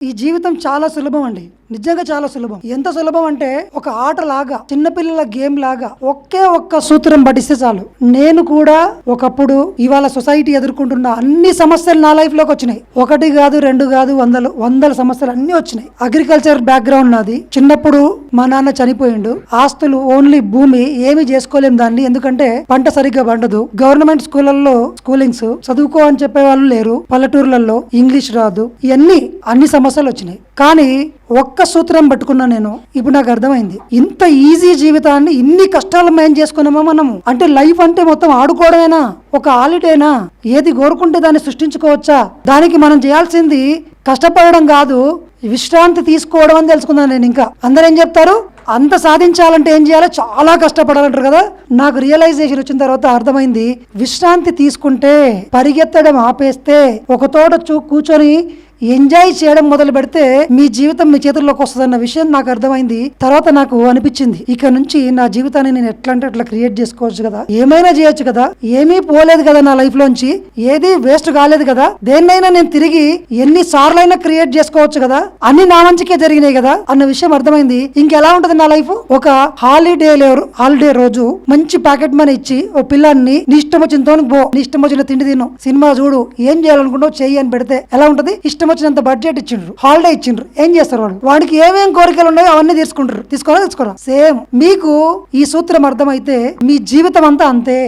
ఈ జీవితం చాలా సులభం అండి. నిజంగా చాలా సులభం. ఎంత సులభం అంటే ఒక ఆటలాగా, చిన్నపిల్లల గేమ్ లాగా ఒకే ఒక్క సూత్రం పఠిస్తే చాలు. నేను కూడా ఒకప్పుడు ఇవాళ సొసైటీ ఎదుర్కొంటున్న అన్ని సమస్యలు నా లైఫ్ లోకి వచ్చినాయి. ఒకటి కాదు, రెండు కాదు, వందల సమస్యలు అన్ని వచ్చినాయి. అగ్రికల్చర్ బ్యాక్గ్రౌండ్ నాది. చిన్నప్పుడు మా నాన్న చనిపోయిండు. ఆస్తులు ఓన్లీ భూమి, ఏమి చేసుకోలేం దాన్ని, ఎందుకంటే పంట సరిగ్గా పండదు. గవర్నమెంట్ స్కూళ్ళల్లో స్కూలింగ్స్ చదువుకో అని చెప్పే వాళ్ళు లేరు. పల్లెటూర్లలో ఇంగ్లీష్ రాదు. అన్ని సమస్యలు వచ్చినాయి. కానీ ఒక్క సూత్రం పట్టుకున్నా నేను. ఇప్పుడు నాకు అర్థమైంది, ఇంత ఈజీ జీవితాన్ని ఇన్ని కష్టాలు మేము చేసుకున్నామా మనము. అంటే లైఫ్ అంటే మొత్తం ఆడుకోవడమేనా, ఒక హాలిడేనా, ఏది కోరుకుంటే దాన్ని సృష్టించుకోవచ్చా? దానికి మనం చేయాల్సింది కష్టపడడం కాదు, విశ్రాంతి తీసుకోవడం అని తెలుసుకున్నాను నేను. ఇంకా అందరూ ఏం చెప్తారు, అంత సాధించాలంటే ఏం చేయాలో చాలా కష్టపడాలంటారు కదా. నాకు రియలైజేషన్ వచ్చిన తర్వాత అర్థమైంది, విశ్రాంతి తీసుకుంటే, పరిగెత్తడం ఆపేస్తే, ఒక తోట కూర్చొని ఎంజాయ్ చేయడం మొదలు పెడితే మీ జీవితం మీ చేతుల్లోకి వస్తుందన్న విషయం నాకు అర్థమైంది. తర్వాత నాకు అనిపించింది, ఇక నుంచి నా జీవితాన్ని నేను ఎట్లా అంటే అట్లా క్రియేట్ చేసుకోవచ్చు కదా, ఏమైనా చేయొచ్చు కదా, ఏమీ పోలేదు కదా నా లైఫ్ లోంచి, ఏది వేస్ట్ కాలేదు కదా, దేన్నైనా నేను తిరిగి ఎన్ని సార్లైనా క్రియేట్ చేసుకోవచ్చు కదా, అన్ని నా మంచికే జరిగినాయి కదా అన్న విషయం అర్థమైంది. ఇంకెలా ఉంటది నా లైఫ్? ఒక హాలిడే రోజు మంచి ప్యాకెట్ మనీ ఇచ్చి ఓ పిల్లాన్ని నీ ఇష్టం వచ్చిన తోనికి పో, నీ ఇష్టం వచ్చిన తిండి తిను, సినిమా చూడు, ఏం చేయాలనుకుంటావు చెయ్యి అని పెడితే ఎలా ఉంటది? ఇష్టం వచ్చినంత బడ్జెట్ ఇచ్చిండ్రు, హాలిడే ఇచ్చిండ్రు, ఏం చేస్తారు వాళ్ళు? వాడికి ఏమేం కోరికలు ఉన్నాయో అవన్నీ తీసుకోరా? సేమ్ మీకు ఈ సూత్రం అర్థమైతే మీ జీవితం అంతా అంతే.